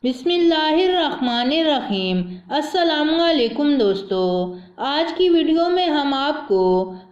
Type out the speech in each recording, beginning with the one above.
بسم اللہ الرحمن الرحیم۔ السلام علیکم دوستو، آج کی ویڈیو میں ہم آپ کو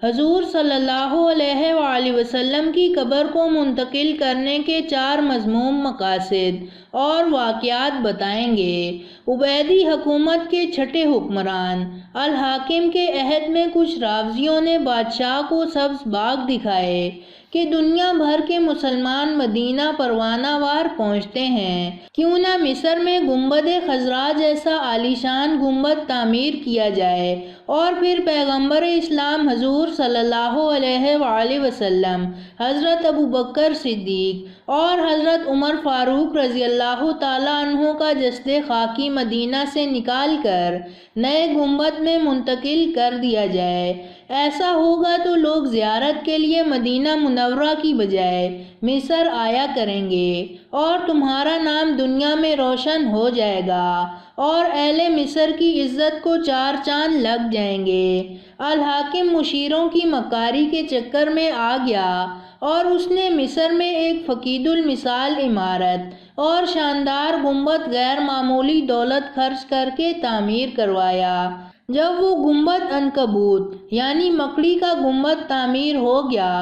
حضور صلی اللہ علیہ وآلہ وسلم کی قبر کو منتقل کرنے کے 4 مذموم مقاصد اور واقعات بتائیں گے۔ عبیدی حکومت کے چھٹے حکمران الحاکم کے عہد میں کچھ رافضیوں نے بادشاہ کو سبز باغ دکھائے کہ دنیا بھر کے مسلمان مدینہ پروانہ وار پہنچتے ہیں، کیوں نہ مصر میں گنبد خضرا جیسا عالیشان گنبد تعمیر کیا جائے اور پھر پیغمبر اسلام حضور صلی اللہ علیہ وآلہ وسلم، حضرت ابوبکر صدیق اور حضرت عمر فاروق رضی اللہ تعالیٰ عنہ کا جسد خاکی مدینہ سے نکال کر نئے گنبد میں منتقل کر دیا جائے۔ ایسا ہوگا تو لوگ زیارت کے لیے مدینہ منورہ کی بجائے مصر آیا کریں گے اور تمہارا نام دنیا میں روشن ہو جائے گا اور اہل مصر کی عزت کو 4 چاند لگ جائیں گے۔ الحاکم مشیروں کی مکاری کے چکر میں آ گیا اور اس نے مصر میں ایک فقید المثال عمارت اور شاندار گنبد غیر معمولی دولت خرچ کر کے تعمیر کروایا۔ جب وہ گنبد عنکبوت یعنی مکڑی کا گنبد تعمیر ہو گیا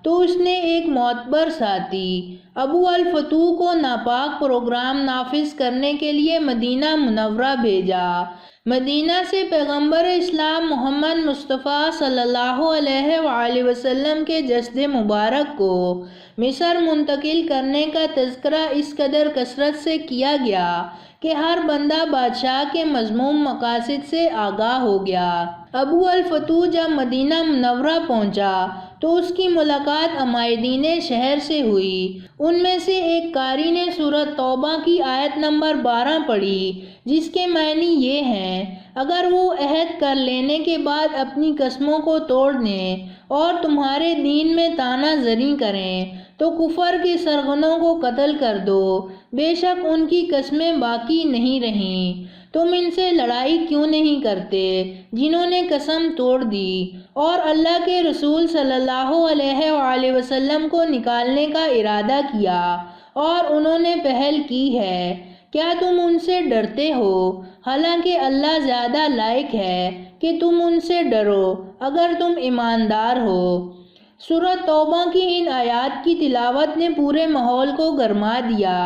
تو اس نے ایک معتبر ساتھی ابو الفتوح کو ناپاک پروگرام نافذ کرنے کے لیے مدینہ منورہ بھیجا۔ مدینہ سے پیغمبر اسلام محمد مصطفیٰ صلی اللہ علیہ وآلہ وسلم کے جسد مبارک کو مصر منتقل کرنے کا تذکرہ اس قدر کثرت سے کیا گیا کہ ہر بندہ بادشاہ کے مذموم مقاصد سے آگاہ ہو گیا۔ ابو الفتوح جب مدینہ منورہ پہنچا تو اس کی ملاقات عمائدین شہر سے ہوئی۔ ان میں سے ایک قاری نے سورۃ توبہ کی آیت نمبر 12 پڑھی، جس کے معنی یہ ہیں: اگر وہ عہد کر لینے کے بعد اپنی قسموں کو توڑ دیں اور تمہارے دین میں طعنہ زنی کریں تو کفر کے سرغنوں کو قتل کر دو، بے شک ان کی قسمیں باقی نہیں رہیں۔ تم ان سے لڑائی کیوں نہیں کرتے جنہوں نے قسم توڑ دی اور اللہ کے رسول صلی اللہ علیہ وآلہ وسلم کو نکالنے کا ارادہ کیا اور انہوں نے پہل کی ہے؟ کیا تم ان سے ڈرتے ہو؟ حالانکہ اللہ زیادہ لائق ہے کہ تم ان سے ڈرو اگر تم ایماندار ہو۔ سورۃ توبہ کی ان آیات کی تلاوت نے پورے ماحول کو گرما دیا۔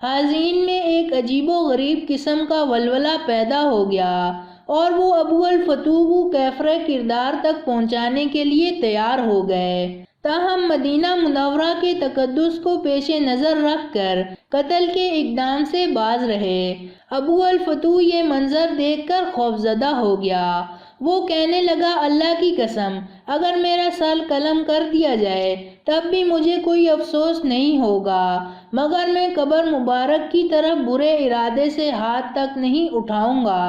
حاضرین میں ایک عجیب و غریب قسم کا ولولہ پیدا ہو گیا اور وہ ابو الفتوح کو کیفر کردار تک پہنچانے کے لیے تیار ہو گئے، تاہم مدینہ منورہ کے تقدس کو پیش نظر رکھ کر قتل کے اقدام سے باز رہے۔ ابو الفتوح یہ منظر دیکھ کر خوفزدہ ہو گیا۔ وہ کہنے لگا، اللہ کی قسم، اگر میرا سر قلم کر دیا جائے تب بھی مجھے کوئی افسوس نہیں ہوگا، مگر میں قبر مبارک کی طرف برے ارادے سے ہاتھ تک نہیں اٹھاؤں گا۔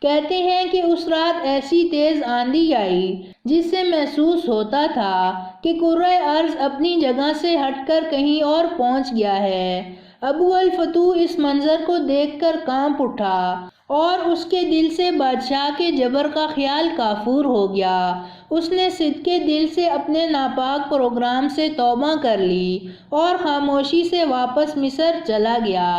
کہتے ہیں کہ اس رات ایسی تیز آندھی آئی جس سے محسوس ہوتا تھا کہ کرۂ ارض اپنی جگہ سے ہٹ کر کہیں اور پہنچ گیا ہے۔ ابو الفتوح اس منظر کو دیکھ کر کانپ اٹھا اور اس کے دل سے بادشاہ کے جبر کا خیال کافور ہو گیا۔ اس نے صدقے دل سے اپنے ناپاک پروگرام سے توبہ کر لی اور خاموشی سے واپس مصر چلا گیا۔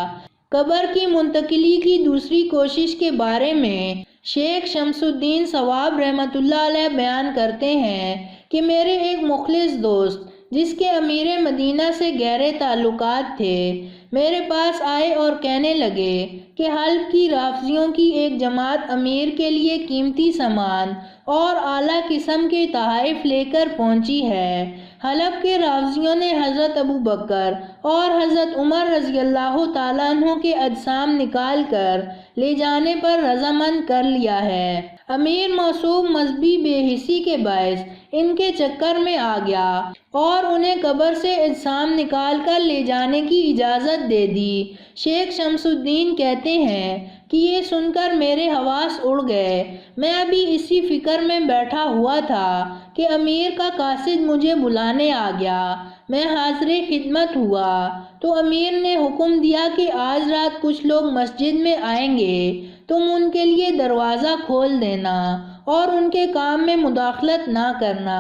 قبر کی منتقلی کی دوسری کوشش کے بارے میں شیخ شمس الدین ثواب رحمۃ اللہ علیہ بیان کرتے ہیں کہ میرے ایک مخلص دوست جس کے امیر مدینہ سے گہرے تعلقات تھے میرے پاس آئے اور کہنے لگے کہ حلب کی رافضیوں کی ایک جماعت امیر کے لیے قیمتی سامان اور اعلیٰ قسم کے تحائف لے کر پہنچی ہے۔ حلب کے رافضیوں نے حضرت ابوبکر اور حضرت عمر رضی اللہ تعالیٰ عنہ کے اجسام نکال کر لے جانے پر رضامند کر لیا ہے۔ امیر معصوم مذہبی بے حسی کے باعث ان کے چکر میں آ گیا اور انہیں قبر سے اجسام نکال کر لے جانے کی اجازت دے دی۔ شیخ شمس الدین کہتے ہیں کہ یہ سن کر میرے حواس اڑ گئے۔ میں ابھی اسی فکر میں بیٹھا ہوا تھا کہ امیر کا قاصد مجھے بلانے آ گیا۔ میں حاضر خدمت ہوا تو امیر نے حکم دیا کہ آج رات کچھ لوگ مسجد میں آئیں گے، تم ان کے لیے دروازہ کھول دینا اور ان کے کام میں مداخلت نہ کرنا۔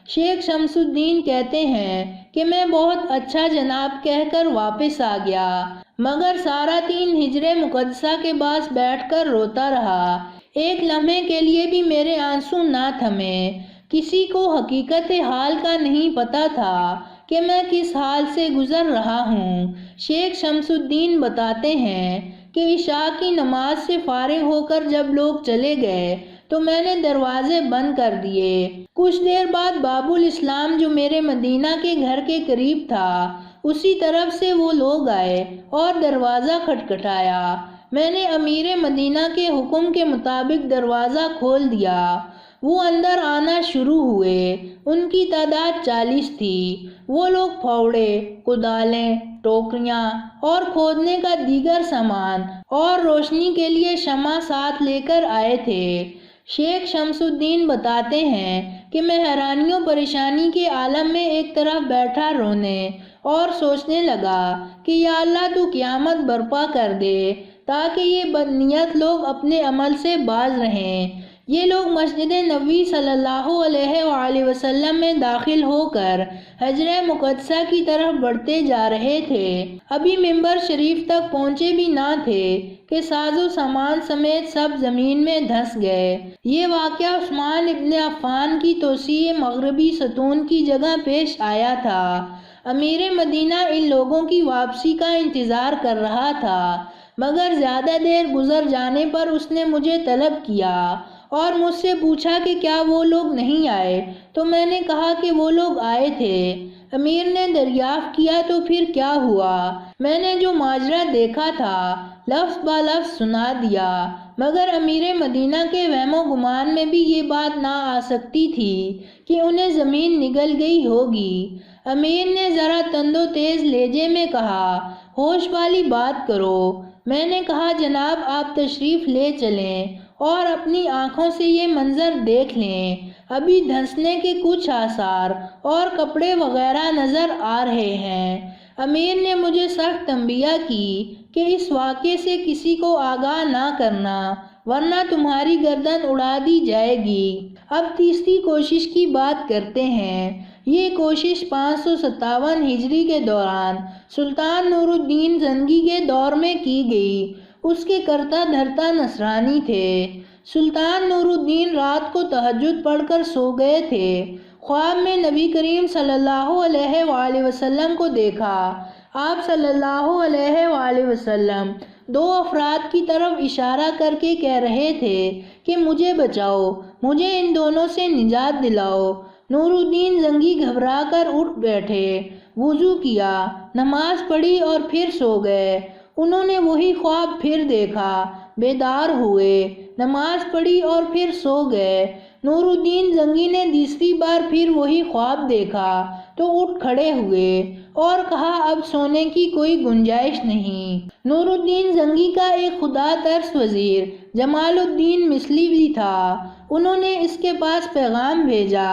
شیخ شمس الدین کہتے ہیں کہ میں بہت اچھا جناب کہہ کر واپس آ گیا۔ مگر سارا 3 ہجر مقدسہ کے پاس بیٹھ کر روتا رہا۔ ایک لمحے کے لیے بھی میرے آنسو نہ تھمے۔ کسی کو حقیقت حال کا نہیں پتا تھا کہ میں کس حال سے گزر رہا ہوں۔ شیخ شمس الدین بتاتے ہیں کہ عشاء کی نماز سے فارغ ہو کر جب لوگ چلے گئے تو میں نے دروازے بند کر دیے۔ کچھ دیر بعد باب الاسلام جو میرے مدینہ کے گھر کے قریب تھا، اسی طرف سے وہ لوگ آئے اور دروازہ کھٹکھٹایا۔ میں نے امیر مدینہ کے حکم کے مطابق دروازہ کھول دیا۔ وہ اندر آنا شروع ہوئے۔ ان کی تعداد 40 تھی۔ وہ لوگ پھاوڑے، کدالیں، ٹوکریاں اور کھودنے کا دیگر سامان اور روشنی کے لیے شمع ساتھ لے کر آئے تھے۔ شیخ شمس الدین بتاتے ہیں کہ میں حیرانی و پریشانی کے عالم میں ایک طرف بیٹھا رونے اور سوچنے لگا کہ یا اللہ تو قیامت برپا کر دے تاکہ یہ بدنیت لوگ اپنے عمل سے باز رہیں۔ یہ لوگ مسجد نبوی صلی اللہ علیہ وآلہ وسلم میں داخل ہو کر حجر مقدسہ کی طرف بڑھتے جا رہے تھے۔ ابھی منبر شریف تک پہنچے بھی نہ تھے کہ ساز و سامان سمیت سب زمین میں دھس گئے۔ یہ واقعہ عثمان ابن عفان کی توسیع مغربی ستون کی جگہ پیش آیا تھا۔ امیر مدینہ ان لوگوں کی واپسی کا انتظار کر رہا تھا، مگر زیادہ دیر گزر جانے پر اس نے مجھے طلب کیا اور مجھ سے پوچھا کہ کیا وہ لوگ نہیں آئے، تو میں نے کہا کہ وہ لوگ آئے تھے۔ امیر نے دریافت کیا تو پھر کیا ہوا؟ میں نے جو ماجرا دیکھا تھا لفظ با لفظ سنا دیا، مگر امیر مدینہ کے وہم و گمان میں بھی یہ بات نہ آ سکتی تھی کہ انہیں زمین نگل گئی ہوگی۔ امیر نے ذرا تند و تیز لہجے میں کہا، ہوش والی بات کرو۔ میں نے کہا جناب آپ تشریف لے چلیں اور اپنی آنکھوں سے یہ منظر دیکھ لیں۔ ابھی دھنسنے کے کچھ آثار اور کپڑے وغیرہ نظر آ رہے ہیں۔ امیر نے مجھے سخت تنبیہ کی کہ اس واقعے سے کسی کو آگاہ نہ کرنا ورنہ تمہاری گردن اڑا دی جائے گی۔ اب تیسری کوشش کی بات کرتے ہیں۔ یہ کوشش 557 ہجری کے دوران سلطان نور الدین زنگی کے دور میں کی گئی۔ اس کے کرتا دھرتا نصرانی تھے۔ سلطان نور الدین رات کو تہجد پڑھ کر سو گئے تھے۔ خواب میں نبی کریم صلی اللہ علیہ وآلہ وسلم کو دیکھا۔ آپ صلی اللہ علیہ وآلہ وسلم 2 افراد کی طرف اشارہ کر کے کہہ رہے تھے کہ مجھے بچاؤ، مجھے ان دونوں سے نجات دلاؤ۔ نور الدین زنگی گھبرا کر اٹھ بیٹھے، وضو کیا، نماز پڑھی اور پھر سو گئے۔ انہوں نے وہی خواب پھر دیکھا، بیدار ہوئے، نماز پڑھی اور پھر سو گئے۔ نور الدین زنگی نے تیسری بار پھر وہی خواب دیکھا تو اٹھ کھڑے ہوئے اور کہا اب سونے کی کوئی گنجائش نہیں۔ نور الدین زنگی کا ایک خدا ترس وزیر جمال الدین مثلی بھی تھا۔ انہوں نے اس کے پاس پیغام بھیجا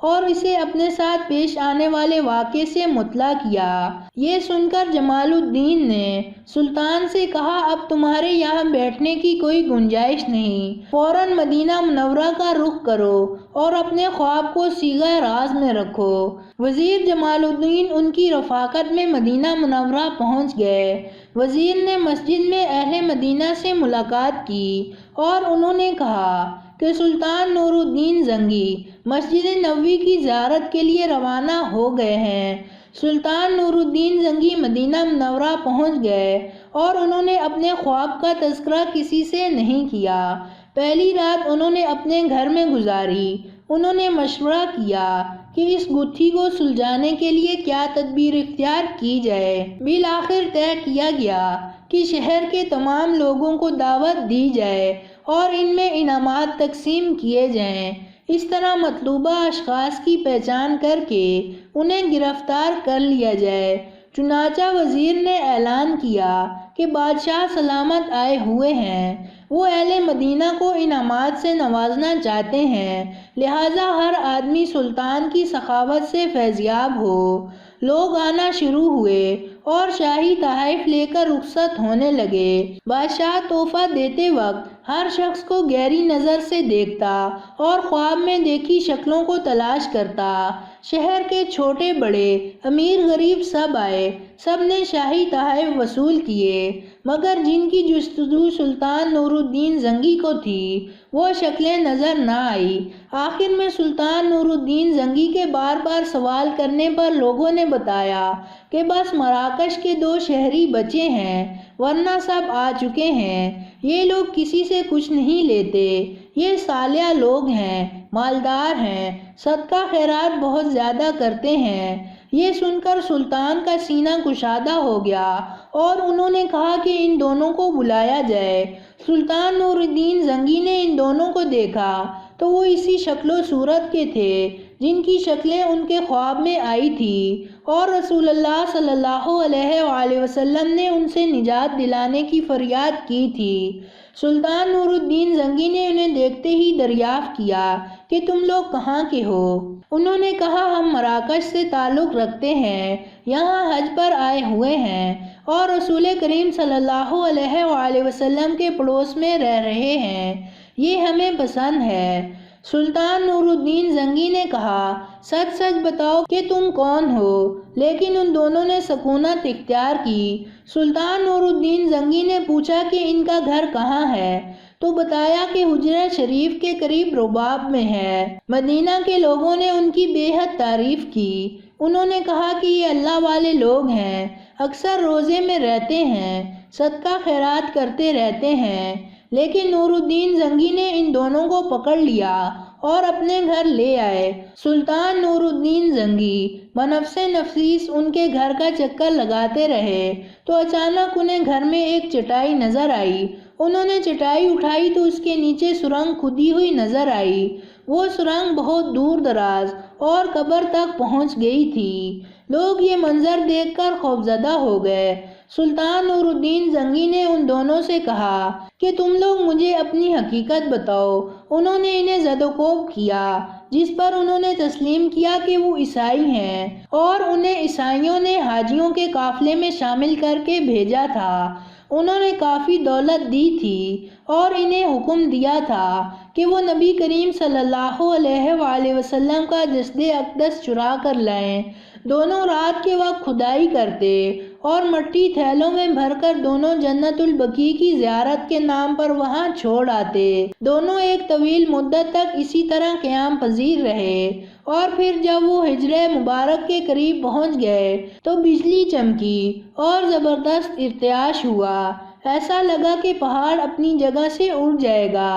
اور اسے اپنے ساتھ پیش آنے والے واقعے سے مطلع کیا۔ یہ سن کر جمال الدین نے سلطان سے کہا اب تمہارے یہاں بیٹھنے کی کوئی گنجائش نہیں، فوراً مدینہ منورہ کا رخ کرو اور اپنے خواب کو صیغہ راز میں رکھو۔ وزیر جمال الدین ان کی رفاقت میں مدینہ منورہ پہنچ گئے۔ وزیر نے مسجد میں اہل مدینہ سے ملاقات کی اور انہوں نے کہا کہ سلطان نور الدین زنگی مسجد نبوی کی زیارت کے لیے روانہ ہو گئے ہیں۔ سلطان نور الدین زنگی مدینہ منورہ پہنچ گئے اور انہوں نے اپنے خواب کا تذکرہ کسی سے نہیں کیا۔ پہلی رات انہوں نے اپنے گھر میں گزاری۔ انہوں نے مشورہ کیا کہ اس گتھی کو سلجھانے کے لیے کیا تدبیر اختیار کی جائے۔ بالآخر طے کیا گیا کہ شہر کے تمام لوگوں کو دعوت دی جائے اور ان میں انعامات تقسیم کیے جائیں۔ اس طرح مطلوبہ اشخاص کی پہچان کر کے انہیں گرفتار کر لیا جائے۔ چنانچہ وزیر نے اعلان کیا کہ بادشاہ سلامت آئے ہوئے ہیں، وہ اہل مدینہ کو انعامات سے نوازنا چاہتے ہیں، لہٰذا ہر آدمی سلطان کی سخاوت سے فیضیاب ہو۔ لوگ آنا شروع ہوئے اور شاہی تحائف لے کر رخصت ہونے لگے۔ بادشاہ تحفہ دیتے وقت ہر شخص کو گہری نظر سے دیکھتا اور خواب میں دیکھی شکلوں کو تلاش کرتا۔ شہر کے چھوٹے بڑے امیر غریب سب آئے، سب نے شاہی تحائف وصول کیے، مگر جن کی جستجو سلطان نور الدین زنگی کو تھی وہ شکلیں نظر نہ آئی۔ آخر میں سلطان نور الدین زنگی کے بار بار سوال کرنے پر لوگوں نے بتایا کہ بس مراکش کے 2 شہری بچے ہیں، ورنہ سب آ چکے ہیں۔ یہ لوگ کسی سے کچھ نہیں لیتے، یہ صالح لوگ ہیں، مالدار ہیں، صدقہ خیرات بہت زیادہ کرتے ہیں۔ یہ سن کر سلطان کا سینہ کشادہ ہو گیا اور انہوں نے کہا کہ ان دونوں کو بلایا جائے۔ سلطان نور الدین زنگی نے ان دونوں کو دیکھا تو وہ اسی شکل و صورت کے تھے جن کی شکلیں ان کے خواب میں آئی تھی، اور رسول اللہ صلی اللہ علیہ وآلہ وسلم نے ان سے نجات دلانے کی فریاد کی تھی۔ سلطان نور الدین زنگی نے انہیں دیکھتے ہی دریافت کیا کہ تم لوگ کہاں کے ہو؟ انہوں نے کہا ہم مراکش سے تعلق رکھتے ہیں، یہاں حج پر آئے ہوئے ہیں اور رسول کریم صلی اللہ علیہ وآلہ وسلم کے پڑوس میں رہ رہے ہیں، یہ ہمیں پسند ہے۔ سلطان نور الدین زنگی نے کہا سچ سچ بتاؤ کہ تم کون ہو، لیکن ان دونوں نے سکونت اختیار کی۔ سلطان نور الدین زنگی نے پوچھا کہ ان کا گھر کہاں ہے تو بتایا کہ حجرہ شریف کے قریب رباب میں ہے۔ مدینہ کے لوگوں نے ان کی بے حد تعریف کی، انہوں نے کہا کہ یہ اللہ والے لوگ ہیں، اکثر روزے میں رہتے ہیں، صدقہ خیرات کرتے رہتے ہیں۔ لیکن نور الدین زنگی نے ان دونوں کو پکڑ لیا اور اپنے گھر لے آئے۔ سلطان نور الدین زنگی بنفس نفیس ان کے گھر کا چکر لگاتے رہے تو اچانک انہیں گھر میں ایک چٹائی نظر آئی۔ انہوں نے چٹائی اٹھائی تو اس کے نیچے سرنگ کھدی ہوئی نظر آئی۔ وہ سرنگ بہت دور دراز اور قبر تک پہنچ گئی تھی۔ لوگ یہ منظر دیکھ کر خوفزدہ ہو گئے۔ سلطان نور الدین زنگی نے ان دونوں سے کہا کہ تم لوگ مجھے اپنی حقیقت بتاؤ۔ انہوں نے انہیں زد و کوب کیا، جس پر انہوں نے تسلیم کیا کہ وہ عیسائی ہیں اور انہیں عیسائیوں نے حاجیوں کے قافلے میں شامل کر کے بھیجا تھا۔ انہوں نے کافی دولت دی تھی اور انہیں حکم دیا تھا کہ وہ نبی کریم صلی اللہ علیہ وآلہ وسلم کا جسد اقدس چرا کر لائیں۔ دونوں رات کے وقت کھدائی کرتے اور مٹی تھیلوں میں بھر کر دونوں جنت البقیع کی زیارت کے نام پر وہاں چھوڑ آتے۔ دونوں ایک طویل مدت تک اسی طرح قیام پذیر رہے اور پھر جب وہ حجرہ مبارک کے قریب پہنچ گئے تو بجلی چمکی اور زبردست ارتعاش ہوا، ایسا لگا کہ پہاڑ اپنی جگہ سے اڑ جائے گا۔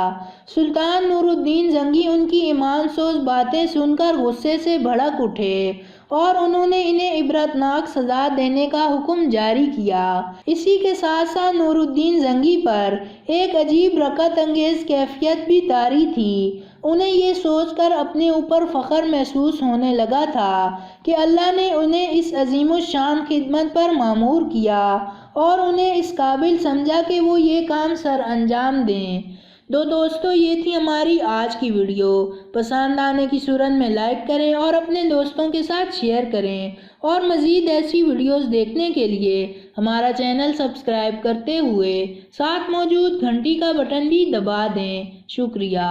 سلطان نور الدین زنگی ان کی ایمان سوز باتیں سن کر غصے سے بھڑک اٹھے اور انہوں نے انہیں عبرتناک سزا دینے کا حکم جاری کیا۔ اسی کے ساتھ ساتھ نور الدین زنگی پر ایک عجیب رقت انگیز کیفیت بھی طاری تھی۔ انہیں یہ سوچ کر اپنے اوپر فخر محسوس ہونے لگا تھا کہ اللہ نے انہیں اس عظیم الشان خدمت پر مامور کیا اور انہیں اس قابل سمجھا کہ وہ یہ کام سر انجام دیں۔ دوستو، یہ تھی ہماری آج کی ویڈیو۔ پسند آنے کی صورت میں لائک کریں اور اپنے دوستوں کے ساتھ شیئر کریں، اور مزید ایسی ویڈیوز دیکھنے کے لیے ہمارا چینل سبسکرائب کرتے ہوئے ساتھ موجود گھنٹی کا بٹن بھی دبا دیں۔ شکریہ۔